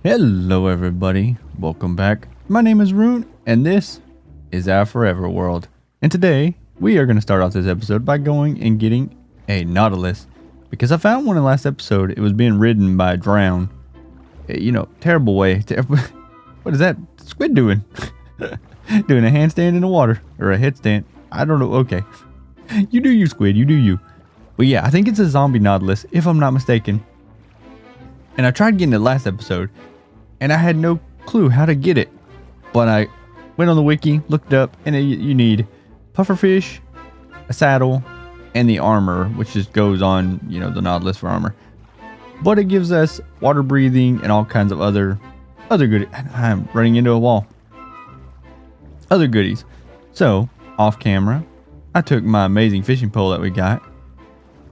Hello everybody, welcome back. My name is Rune, and this is our forever world. And today, we are going to start off this episode by going and getting a Nautilus. Because I found one in the last episode, it was being ridden by a drown. You know, terrible way. What is that squid doing? Doing a handstand in the water, or a headstand. I don't know, okay. You do you, squid, you do you. But yeah, I think it's a zombie Nautilus, if I'm not mistaken. And I tried getting it last episode, and I had no clue how to get it. But I went on the wiki, looked it up, and you need pufferfish, a saddle, and the armor, which just goes on, you know, the Nautilus for armor. But it gives us water breathing and all kinds of other goodies. I'm running into a wall. Other goodies. So, off camera, I took my amazing fishing pole that we got,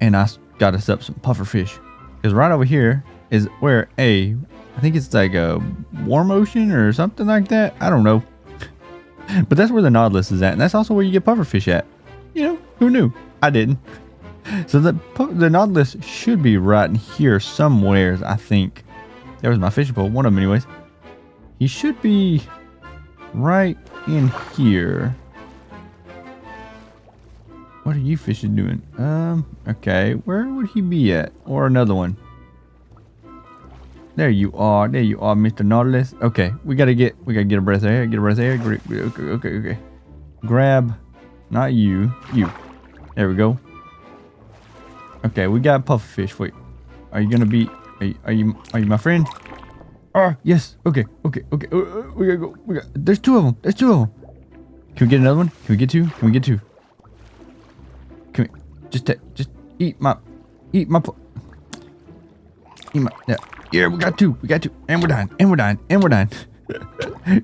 and I got us up some pufferfish. Because right over here is where I think it's like a warm ocean or something like that. I don't know. But that's where the Nautilus is at. And that's also where you get pufferfish at. You know, who knew? I didn't. So the Nautilus should be right in here somewhere, I think. There was my fishing pole. One of them anyways. He should be right in here. What are you fishing doing? Okay. Where would he be at? Or another one. There you are, Mr. Nautilus. Okay, we gotta get a breath of air. Get a breath of air. Okay. Grab, not you. There we go. Okay, we got pufferfish. Wait, are you gonna be? Are you my friend? Oh yes. Okay. We gotta go. There's two of them. Can we get another one? Can we get two? Can we just eat my. Yeah, we got two, and we're done.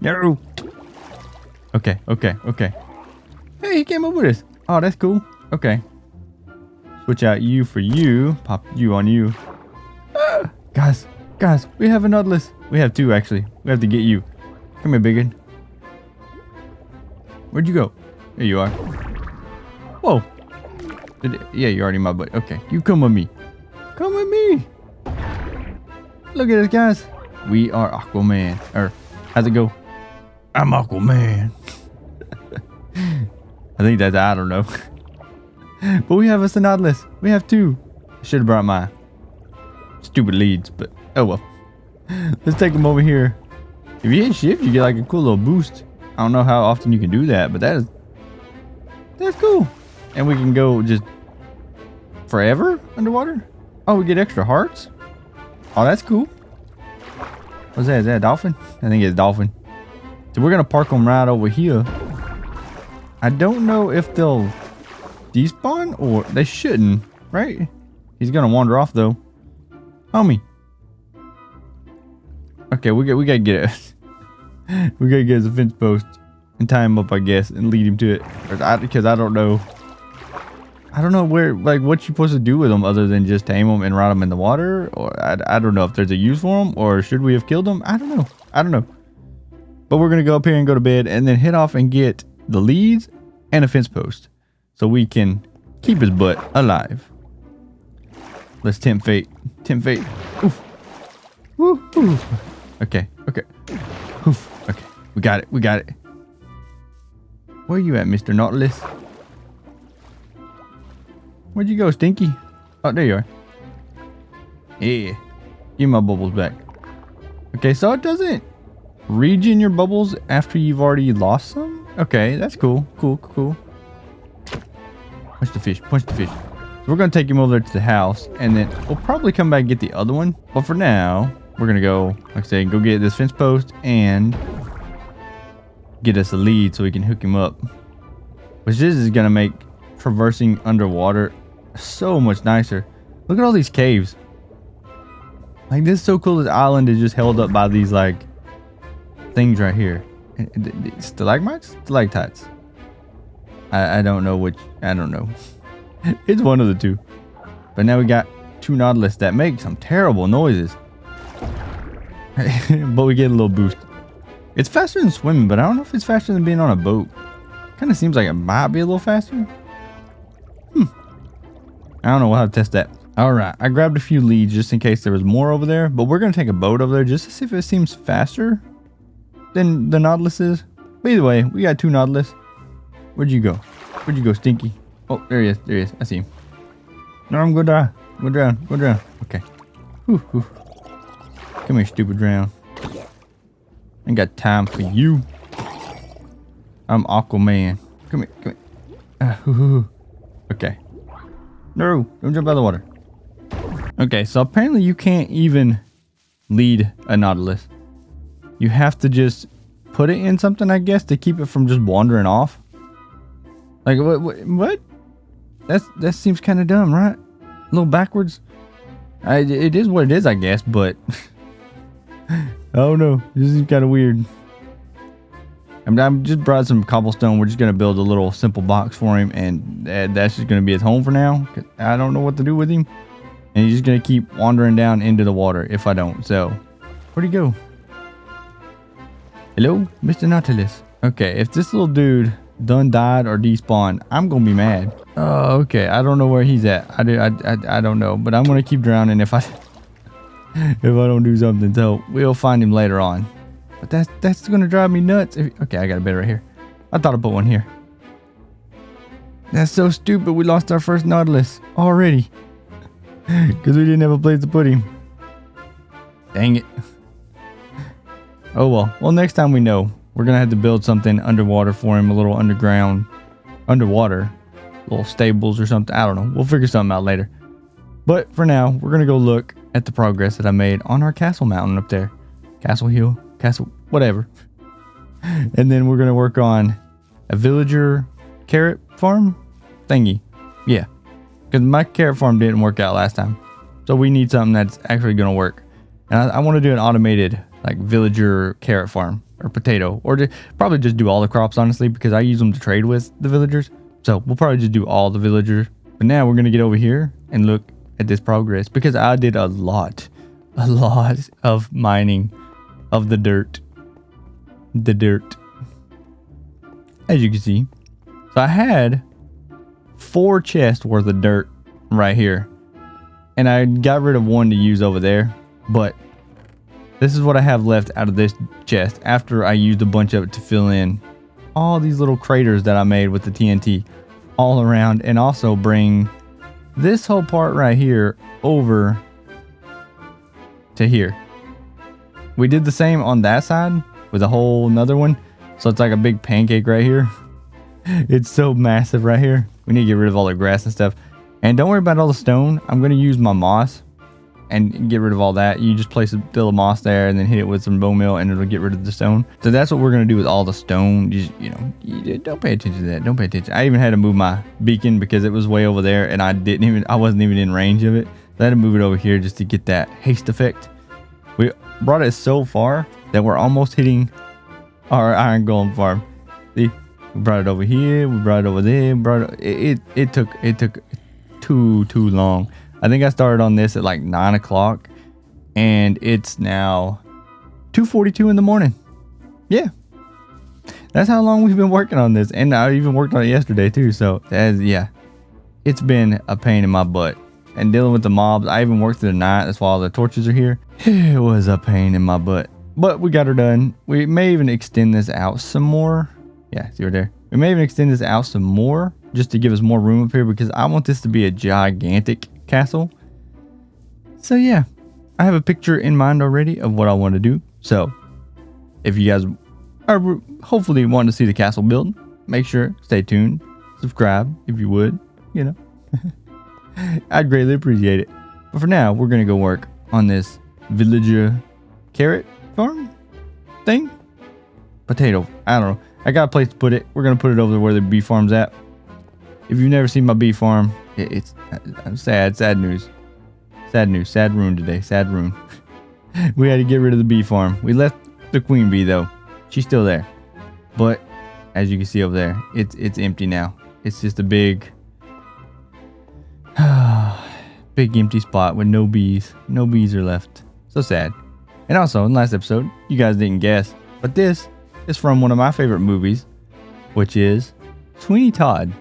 No. Okay. Hey, he came up with us. Oh, that's cool. Okay. Switch out you for you. Pop you on you. Guys, we have a Nautilus. We have two, actually. We have to get you. Come here, biggin. Where'd you go? There you are. Whoa. Yeah, you're already my buddy. Okay, you come with me. Look at us, guys. We are Aquaman. Or, how's it go? I'm Aquaman. I think that's, I don't know. But we have a Nautilus. We have two. Should have brought my stupid leads, but oh well. Let's take them over here. If you hit shift, you get like a cool little boost. I don't know how often you can do that, but that's cool. And we can go just forever underwater. Oh, we get extra hearts. Oh, that's cool. What's that? Is that a dolphin? I think it's a dolphin. So we're going to park them right over here. I don't know if they'll despawn or they shouldn't, right? He's going to wander off though. Homie. Okay, we got to get it. We got to get a fence post and tie him up, I guess, and lead him to it. Because I don't know. I don't know where, like, what you're supposed to do with them other than just tame them and ride them in the water. Or I don't know if there's a use for them, or should we have killed them? I don't know. But we're going to go up here and go to bed and then head off and get the leads and a fence post so we can keep his butt alive. Let's tempt fate. Oof. Woo. Okay. Oof. Okay. We got it. Where you at, Mr. Nautilus? Where'd you go, Stinky? Oh, there you are. Yeah. Give my bubbles back. Okay, so it doesn't regen your bubbles after you've already lost some? Okay, that's cool. Cool. Punch the fish. So we're going to take him over there to the house, and then we'll probably come back and get the other one. But for now, we're going to go, like I said, go get this fence post and get us a lead so we can hook him up. Which this is going to make traversing underwater so much nicer. Look at all these caves. Like, this is so cool. This island is just held up by these like things right here. Stalagmites? Stalactites. I don't know which. I don't know. It's one of the two. But now we got two Nautilus that make some terrible noises. But we get a little boost. It's faster than swimming, but I don't know if it's faster than being on a boat. Kind of seems like it might be a little faster. I don't know. We'll have to test that. All right, I grabbed a few leads just in case there was more over there, but we're going to take a boat over there just to see if it seems faster than the Nautilus is. But either way, we got 2 Nautilus. Where'd you go? Where'd you go, Stinky? Oh, there he is. There he is. I see him. No, I'm going to die. Go drown. Go drown. Okay. Whew, whew. Come here, stupid drown. Ain't got time for you. I'm Aquaman. Come here. Come here. Okay. No, don't jump out of the water. Okay, so apparently you can't even lead a Nautilus. You have to just put it in something, I guess, to keep it from just wandering off. Like, what? That seems kind of dumb, right? A little backwards. It is what it is, I guess, but... oh no, this is kind of weird. I'm just brought some cobblestone. We're just going to build a little simple box for him, and that's just going to be his home for now. I don't know what to do with him. And he's just going to keep wandering down into the water if I don't. So, where'd he go? Hello, Mr. Nautilus. Okay, if this little dude done died or despawned, I'm going to be mad. Oh, okay. I don't know where he's at. I don't know, but I'm going to keep drowning if I don't do something. So, we'll find him later on. But that's going to drive me nuts. Okay, I got a bed right here. I thought I put one here. That's so stupid. We lost our first Nautilus already. Because we didn't have a place to put him. Dang it. Oh well. Well, next time we know. We're going to have to build something underwater for him. A little underwater. Little stables or something. I don't know. We'll figure something out later. But for now, we're going to go look at the progress that I made on our castle mountain up there. Castle hill. Castle, whatever. And then we're going to work on a villager carrot farm thingy. Yeah. Because my carrot farm didn't work out last time. So we need something that's actually going to work. And I want to do an automated like villager carrot farm or potato. Or probably just do all the crops, honestly, because I use them to trade with the villagers. So we'll probably just do all the villagers. But now we're going to get over here and look at this progress. Because I did a lot of mining of the dirt. As you can see. So I had 4 chests worth of dirt right here. And I got rid of one to use over there. But this is what I have left out of this chest after I used a bunch of it to fill in all these little craters that I made with the TNT all around. And also bring this whole part right here over to here. We did the same on that side with a whole nother one. So it's like a big pancake right here. It's so massive right here. We need to get rid of all the grass and stuff. And don't worry about all the stone. I'm going to use my moss and get rid of all that. You just place a little moss there and then hit it with some bone meal and it'll get rid of the stone. So that's what we're going to do with all the stone. Just, don't pay attention to that. Don't pay attention. I even had to move my beacon because it was way over there and I wasn't even in range of it. So I had to move it over here just to get that haste effect. We brought it so far that we're almost hitting our iron golem farm. See, we brought it over here, we brought it over there, it took too long. I think I started on this at like 9 o'clock and it's now 2:42 in the morning. Yeah, that's how long we've been working on this, and I even worked on it yesterday too. So yeah, it's been a pain in my butt. And dealing with the mobs, I even worked through the night. That's why all the torches are here. It was a pain in my butt. But we got her done. We may even extend this out some more. Yeah, see right there. We may even extend this out some more just to give us more room up here because I want this to be a gigantic castle. So yeah, I have a picture in mind already of what I want to do. So if you guys are hopefully wanting to see the castle build, make sure, stay tuned, subscribe if you would, I'd greatly appreciate it. But for now, we're going to go work on this villager carrot farm thing. Potato. I don't know. I got a place to put it. We're going to put it over where the bee farm's at. If you've never seen my bee farm, it's sad news. Sad Rune today. Sad Rune. We had to get rid of the bee farm. We left the queen bee though. She's still there. But as you can see over there, it's empty now. It's just a big empty spot with no bees. No bees are left. So sad. And also, in the last episode, you guys didn't guess, but this is from one of my favorite movies, which is Sweeney Todd.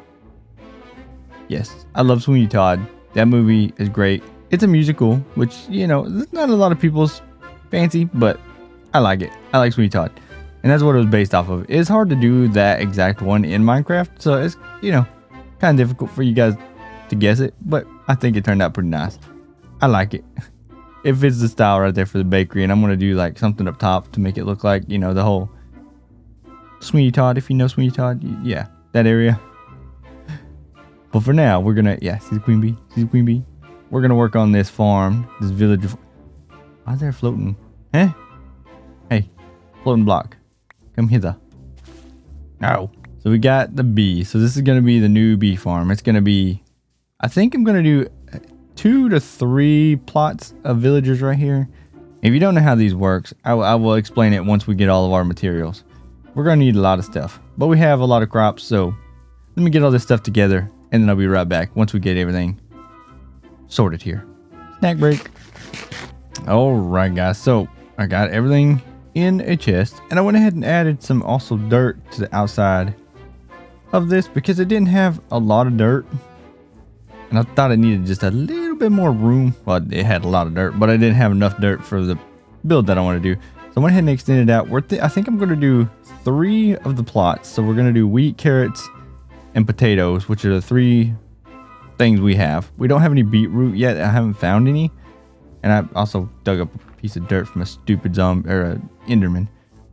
Yes, I love Sweeney Todd. That movie is great. It's a musical, which, you know, it's not a lot of people's fancy, but I like it. I like Sweeney Todd. And that's what it was based off of. It's hard to do that exact one in Minecraft, so it's, you know, kind of difficult for you guys to guess it, but I think it turned out pretty nice. I like it. It fits the style right there for the bakery, and I'm going to do like something up top to make it look like, you know, the whole Sweeney Todd, if you know Sweeney Todd, yeah, that area. But for now, we're going to, yeah, see the queen bee, see the queen bee. We're going to work on this farm, this village. Why is there floating? Eh? Hey, floating block. Come hither. No. So we got the bee. So this is going to be the new bee farm. It's going to be, I think I'm going to do 2 to 3 plots of villagers right here. If you don't know how these works, I will explain it once we get all of our materials. We're going to need a lot of stuff, but we have a lot of crops. So let me get all this stuff together and then I'll be right back once we get everything sorted here. Snack break. All right, guys. So I got everything in a chest and I went ahead and added some also dirt to the outside of this because it didn't have a lot of dirt. And I thought it needed just a little bit more room. Well, it had a lot of dirt, but I didn't have enough dirt for the build that I want to do. So I went ahead and extended it out. I think I'm going to do 3 of the plots. So we're going to do wheat, carrots, and potatoes, which are the 3 things we have. We don't have any beetroot yet. I haven't found any. And I also dug up a piece of dirt from a stupid zombie or a enderman.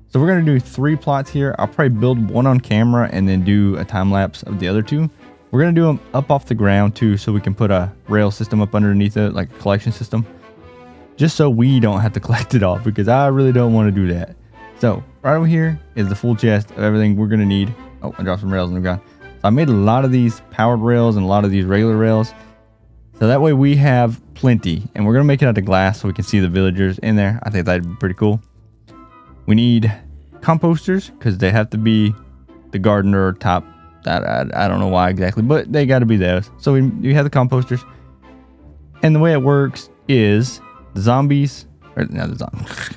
So we're going to do 3 plots here. I'll probably build one on camera and then do a time lapse of the other 2. We're going to do them up off the ground too, so we can put a rail system up underneath it, like a collection system. Just so we don't have to collect it all, because I really don't want to do that. So right over here is the full chest of everything we're going to need. Oh, I dropped some rails on the ground. So I made a lot of these powered rails and a lot of these regular rails. So that way we have plenty. And we're going to make it out of glass so we can see the villagers in there. I think that'd be pretty cool. We need composters, because they have to be the gardener top. I don't know why exactly, but they got to be those. So we have the composters. And the way it works is the zombies, or not the zombies,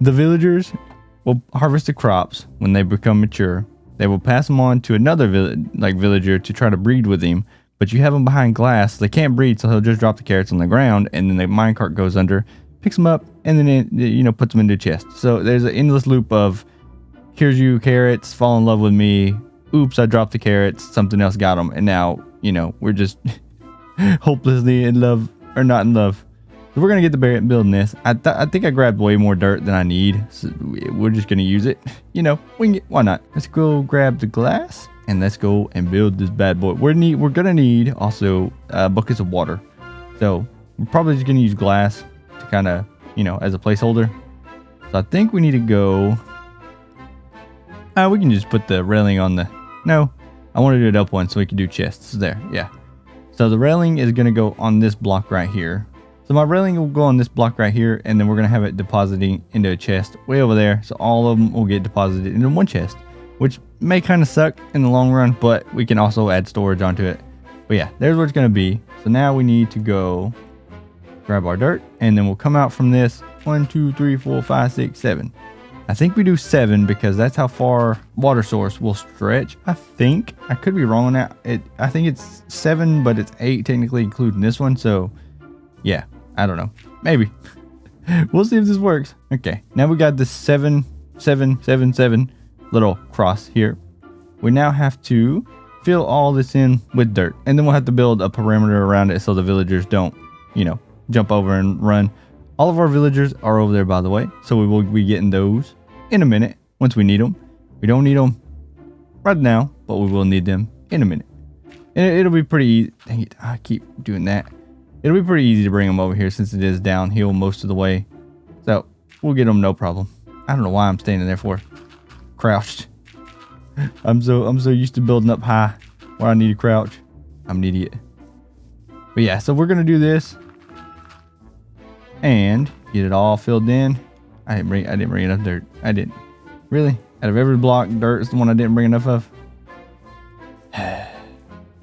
the villagers will harvest the crops when they become mature. They will pass them on to another villager to try to breed with him. But you have them behind glass, so they can't breed, so he'll just drop the carrots on the ground, and then the minecart goes under, picks them up, and then it, you know, puts them into a chest. So there's an endless loop of, here's you carrots, fall in love with me. Oops, I dropped the carrots, something else got them, and now, you know, we're just hopelessly in love, or not in love. So we're going to get the building this. I think I grabbed way more dirt than I need, so we're just going to use it. You know, why not? Let's go grab the glass, and let's go and build this bad boy. We're going to need also buckets of water. So we're probably just going to use glass to kind of, you know, as a placeholder. So I think we need to go, we can just put the railing on the, no, I want to do it up one so we can do chests there. Yeah. So the railing is going to go on this block right here. So my railing will go on this block right here, and then we're going to have it depositing into a chest way over there. So all of them will get deposited into one chest, which may kind of suck in the long run, but we can also add storage onto it. But yeah, there's what it's going to be. So now we need to go grab our dirt, and then we'll come out from this 1, 2, 3, 4, 5, 6, 7. I think we do 7 because that's how far water source will stretch. I think I could be wrong on that. I think it's 7, but it's 8 technically, including this one. So yeah, I don't know. Maybe we'll see if this works. Okay, now we got this 7, 7, 7, 7 little cross here. We now have to fill all this in with dirt, and then we'll have to build a perimeter around it so the villagers don't, you know, jump over and run. All of our villagers are over there, by the way, so we will be getting those in a minute once we need them. We don't need them right now, but we will need them in a minute. And it'll be pretty easy. Dang it, I keep doing that. It'll be pretty easy to bring them over here since it is downhill most of the way. So we'll get them no problem. I don't know why I'm standing there for. Crouched. I'm so used to building up high where I need to crouch. I'm an idiot. But yeah, so we're gonna do this and get it all filled in. I didn't bring enough dirt. I didn't. Really? Out of every block, dirt is the one I didn't bring enough of.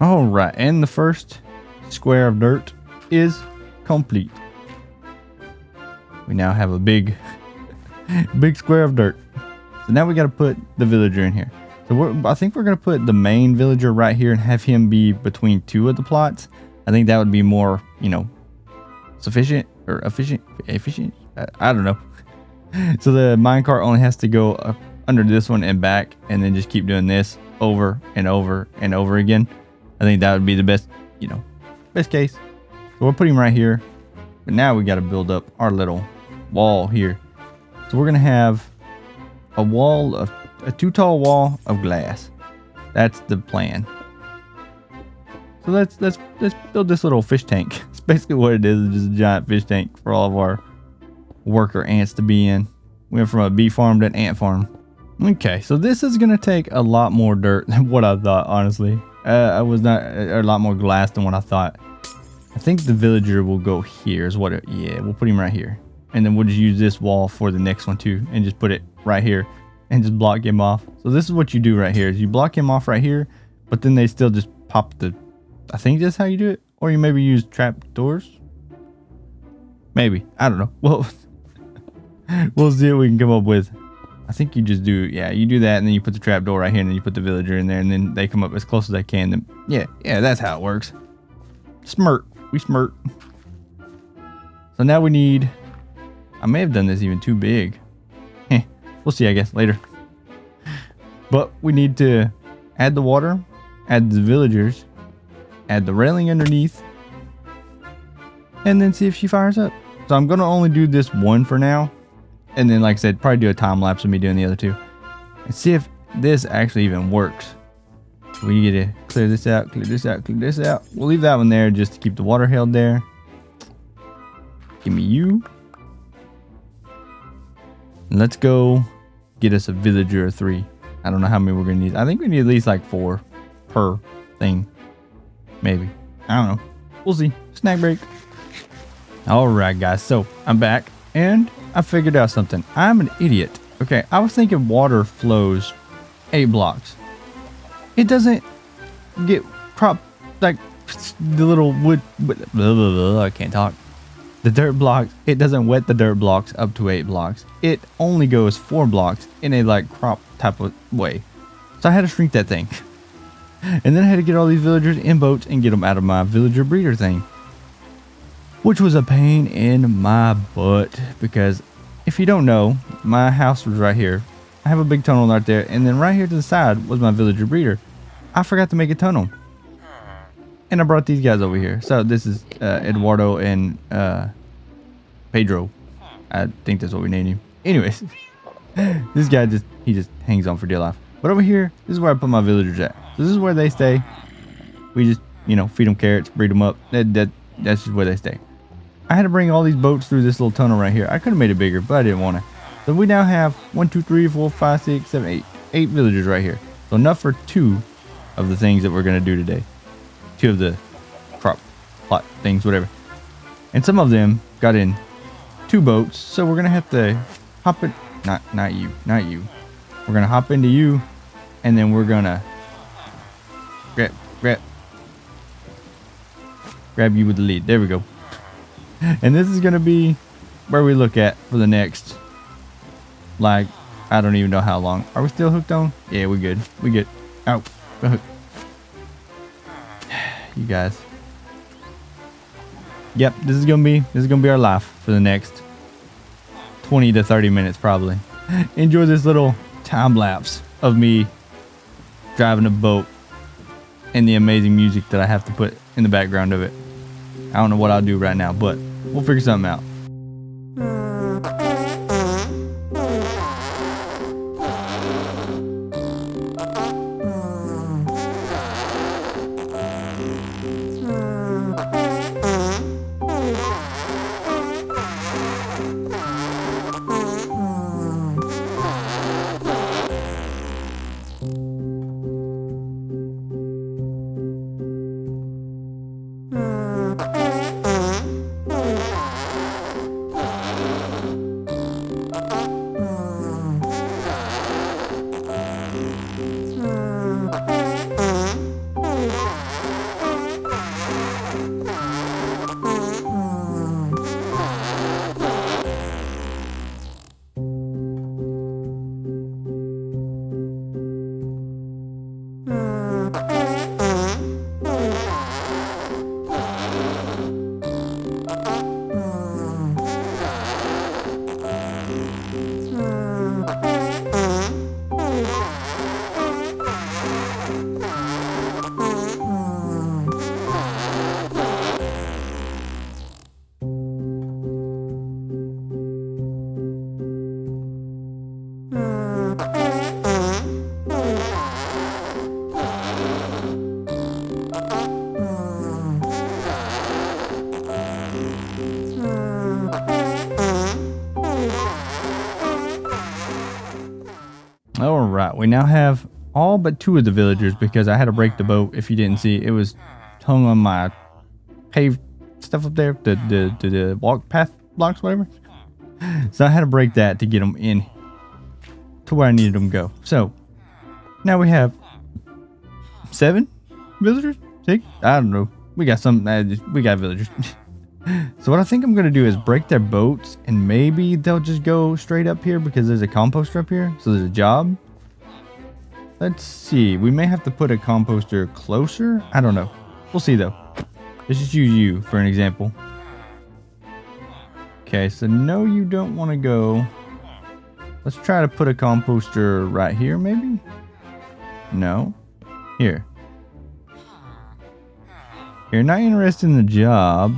All right, and the first square of dirt is complete. We now have a big square of dirt. So now we got to put the villager in here. So I think we're going to put the main villager right here and have him be between 2 of the plots. I think that would be more, sufficient or efficient. I don't know. So the minecart only has to go up under this one and back, and then just keep doing this over and over and over again. I think that would be the best, best case. So we'll put him right here. But now we got to build up our little wall here. So we're going to have a 2 tall wall of glass. That's the plan. So let's build this little fish tank. It's basically what it is, just a giant fish tank for all of our worker ants to be in. We went from a bee farm to an ant farm. Okay, so this is going to take a lot more dirt than what I thought, honestly. I was not a lot more glass than what I thought. I think the villager will go here is what we'll put him right here. And then we'll just use this wall for the next one too, and just put it right here and just block him off. So this is what you do right here, is you block him off right here, but then they still just pop I think that's how you do it. Or you maybe use trap doors. Maybe, I don't know. Well, we'll see what we can come up with. I think you just do, you do that, and then you put the trap door right here, and then you put the villager in there, and then they come up as close as they can. Then, yeah, that's how it works. Smirk. We smirk. So now we need, I may have done this even too big. We'll see, I guess, later. But we need to add the water, add the villagers, add the railing underneath, and then see if she fires up. So I'm going to only do this one for now. And then, like I said, probably do a time lapse of me doing the other two. And see if this actually even works. We need to clear this out, clear this out, clear this out. We'll leave that one there just to keep the water held there. Give me you. And let's go get us a villager of 3. I don't know how many we're going to need. I think we need at least like 4 per thing. Maybe. I don't know. We'll see. Snack break. Alright, guys. So, I'm back. And I figured out something. I'm an idiot. Okay, I was thinking water flows 8 blocks. It doesn't get cropped like the little wood. Blah, blah, blah, I can't talk. The dirt blocks. It doesn't wet the dirt blocks up to 8 blocks. It only goes 4 blocks in a like crop type of way. So I had to shrink that thing. And then I had to get all these villagers in boats and get them out of my villager breeder thing. Which was a pain in my butt, because if you don't know, my house was right here. I have a big tunnel right there, and then right here to the side was my villager breeder. I forgot to make a tunnel, and I brought these guys over here. So this is Eduardo and Pedro. I think that's what we named him. Anyways, this guy just hangs on for dear life. But over here, this is where I put my villagers at. So this is where they stay. We just feed them carrots, breed them up. That's just where they stay. I had to bring all these boats through this little tunnel right here. I could have made it bigger, but I didn't want to. So we now have 1, 2, 3, 4, 5, 6, 7, 8. 8 villagers right here. So enough for 2 of the things that we're going to do today. 2 of the crop plot things, whatever. And some of them got in 2 boats. So we're going to have to hop it. Not you. We're going to hop into you. And then we're going to grab you with the lead. There we go. And this is going to be where we look at for the next, like, I don't even know how long. Are we still hooked on? Yeah, we're good. We good. Out. You guys. Yep, this is gonna be our life for the next 20 to 30 minutes probably. Enjoy this little time lapse of me driving a boat and the amazing music that I have to put in the background of it. I don't know what I'll do right now, but we'll figure something out. right, we now have all but 2 of the villagers because I had to break the boat. If you didn't see, it was hung on my cave stuff up there, the walk path blocks, whatever. So I had to break that to get them in to where I needed them to go. So now we have 7 villagers, 6. I don't know. We got some. We got villagers. So what I think I'm gonna do is break their boats, and maybe they'll just go straight up here because there's a composter up here. So there's a job. Let's see. We may have to put a composter closer. I don't know. We'll see though. Let's just use you for an example. Okay, so no, you don't want to go. Let's try to put a composter right here, maybe? No. Here. You're not interested in the job.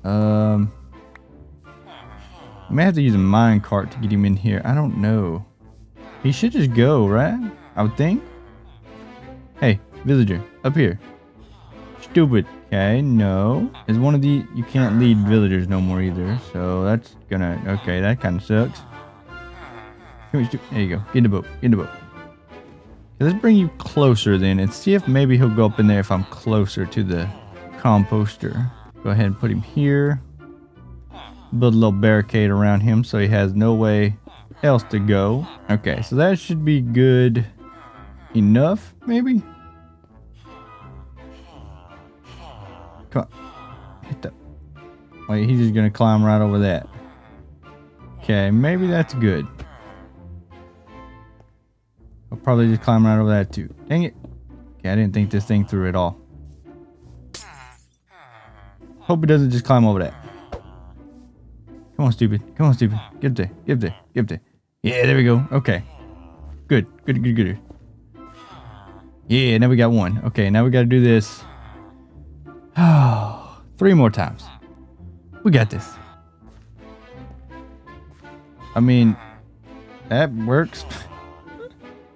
I may have to use a mine cart to get him in here. I don't know. He should just go, right? I would think. Hey, villager, up here. Stupid. Okay, no. Is one of the... You can't lead villagers no more either. So that's gonna... Okay, that kind of sucks. Come here, there you go. Get in the boat. Get in the boat. Okay, let's bring you closer then and see if maybe he'll go up in there if I'm closer to the composter. Go ahead and put him here. Build a little barricade around him so he has no way else to go. Okay, so that should be good enough, maybe? Come on. Hit that. Wait, he's just gonna climb right over that. Okay, maybe that's good. I'll probably just climb right over that too. Dang it. Okay, I didn't think this thing through at all. Hope he doesn't just climb over that. Come on, stupid. Come on, stupid. Get up there. Get up there. Get up there. Yeah, there we go. Okay. Good. Good, good, good. Yeah, now we got one. Okay, now we got to do this. Oh, 3 more times. We got this. I mean, that works.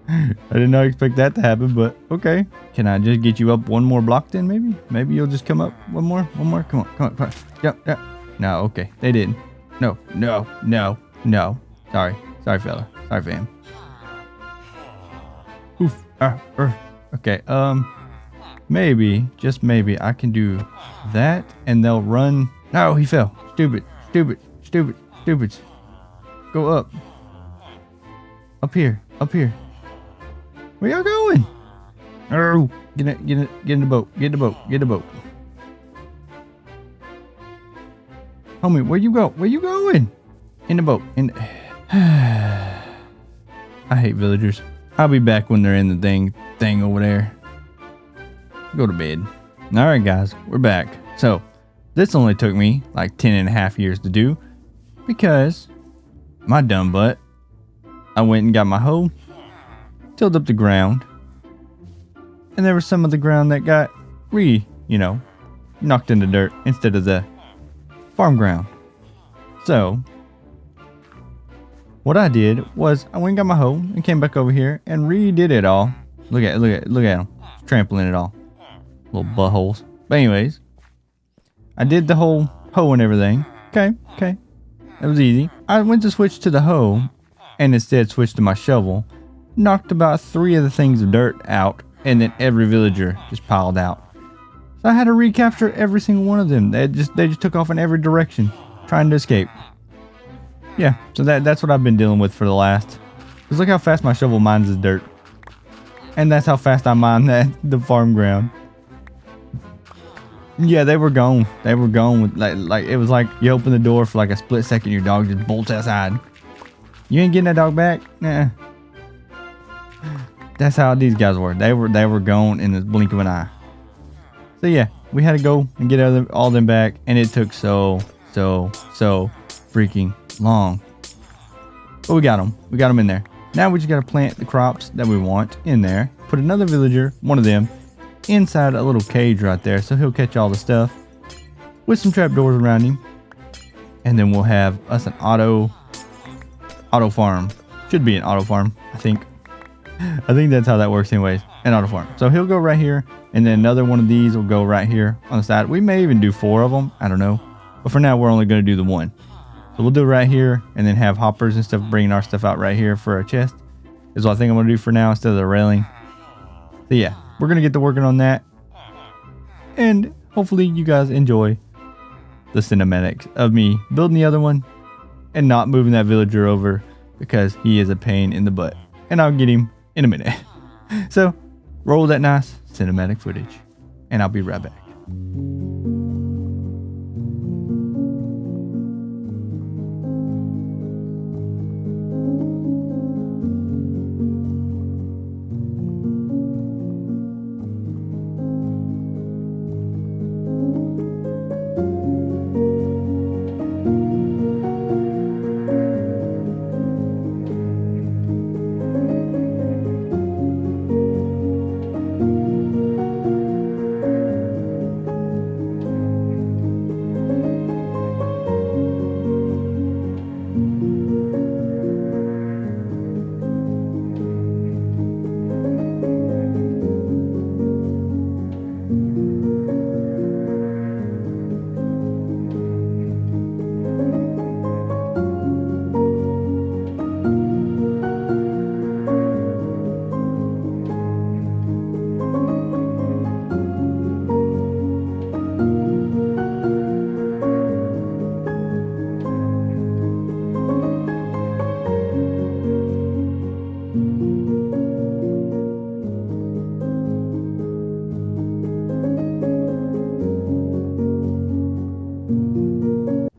I did not expect that to happen, but okay. Can I just get you up 1 more block then, maybe? Maybe you'll just come up 1 more? 1 more? Come on, come on, come on. Yep, yep. No, okay. They didn't. No, no, no, no. Sorry. Sorry, fella. Sorry, fam. Oof. Okay, maybe, just maybe, I can do that, and they'll run. No, he fell. Stupid, stupid, stupid, stupid. Go up. Up here, up here. Where y'all going? Oh, get in the boat. Get in the boat. Get in the boat. Homie, where you go? Where you going? In the boat. I hate villagers. I'll be back when they're in the thing over there. Go to bed. All right, guys, we're back. So this only took me like 10.5 years to do because my dumb butt, I went and got my hoe, tilled up the ground, and there was some of the ground that got knocked into dirt instead of the farm ground. So what I did was I went and got my hoe and came back over here and redid it all. Look at him trampling it all. Little buttholes. But anyways, I did the whole hoe and everything. Okay. That was easy. I went to switch to the hoe and instead switched to my shovel. Knocked about 3 of the things of dirt out, and then every villager just piled out. So I had to recapture every single one of them. They just took off in every direction, trying to escape. Yeah, so that's what I've been dealing with for the last. Just look how fast my shovel mines the dirt, and that's how fast I mine the farm ground. Yeah, they were gone. They were gone with like it was like you open the door for like a split second, your dog just bolts outside. You ain't getting that dog back? Nah. That's how these guys were. They were gone in the blink of an eye. So yeah, we had to go and get all them back, and it took so freaking long. But we got them. We got them in there. Now we just got to plant the crops that we want in there. Put another villager, one of them, inside a little cage right there, so he'll catch all the stuff with some trapdoors around him. And then we'll have us an auto farm. Should be an auto farm, I think. I think that's how that works anyways. An auto farm. So he'll go right here, and then another one of these will go right here on the side. We may even do 4 of them. I don't know. But for now, we're only going to do the 1. So we'll do it right here, and then have hoppers and stuff bringing our stuff out right here for our chest. is what I think I'm going to do for now instead of the railing. So yeah, we're going to get to working on that. And hopefully you guys enjoy the cinematics of me building the other one and not moving that villager over because he is a pain in the butt. And I'll get him in a minute. So roll that nice cinematic footage and I'll be right back.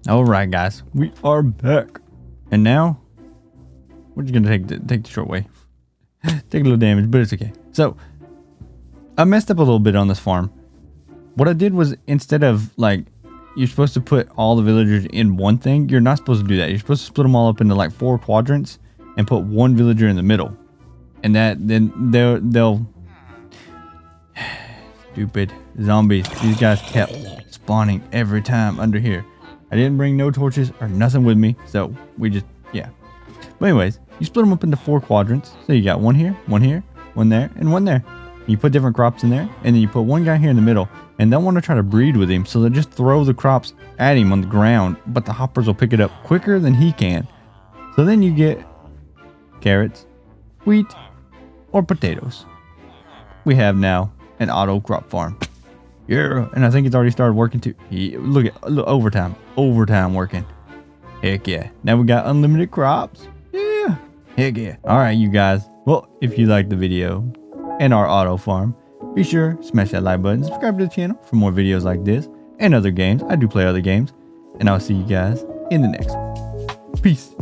All right, guys, we are back, and now we're just gonna take the short way. Take a little damage, but it's okay. So I messed up a little bit on this farm. What I did was, instead of like you're supposed to put all the villagers in one thing, you're not supposed to do that. You're supposed to split them all up into like 4 quadrants and put one villager in the middle, and then they'll stupid zombies. These guys kept spawning every time under here. I didn't bring no torches or nothing with me, so we just, yeah. But anyways, you split them up into 4 quadrants. So you got one here, one there, and one there. You put different crops in there, and then you put one guy here in the middle, and they'll want to try to breed with him, so they'll just throw the crops at him on the ground, but the hoppers will pick it up quicker than he can. So then you get carrots, wheat, or potatoes. We have now an auto crop farm. Yeah, and I think it's already started working too. Yeah, look, overtime working. Heck yeah. Now we got unlimited crops. Yeah, heck yeah. All right, you guys. Well, if you liked the video and our auto farm, be sure smash that like button, subscribe to the channel for more videos like this and other games. I do play other games, and I'll see you guys in the next one. Peace.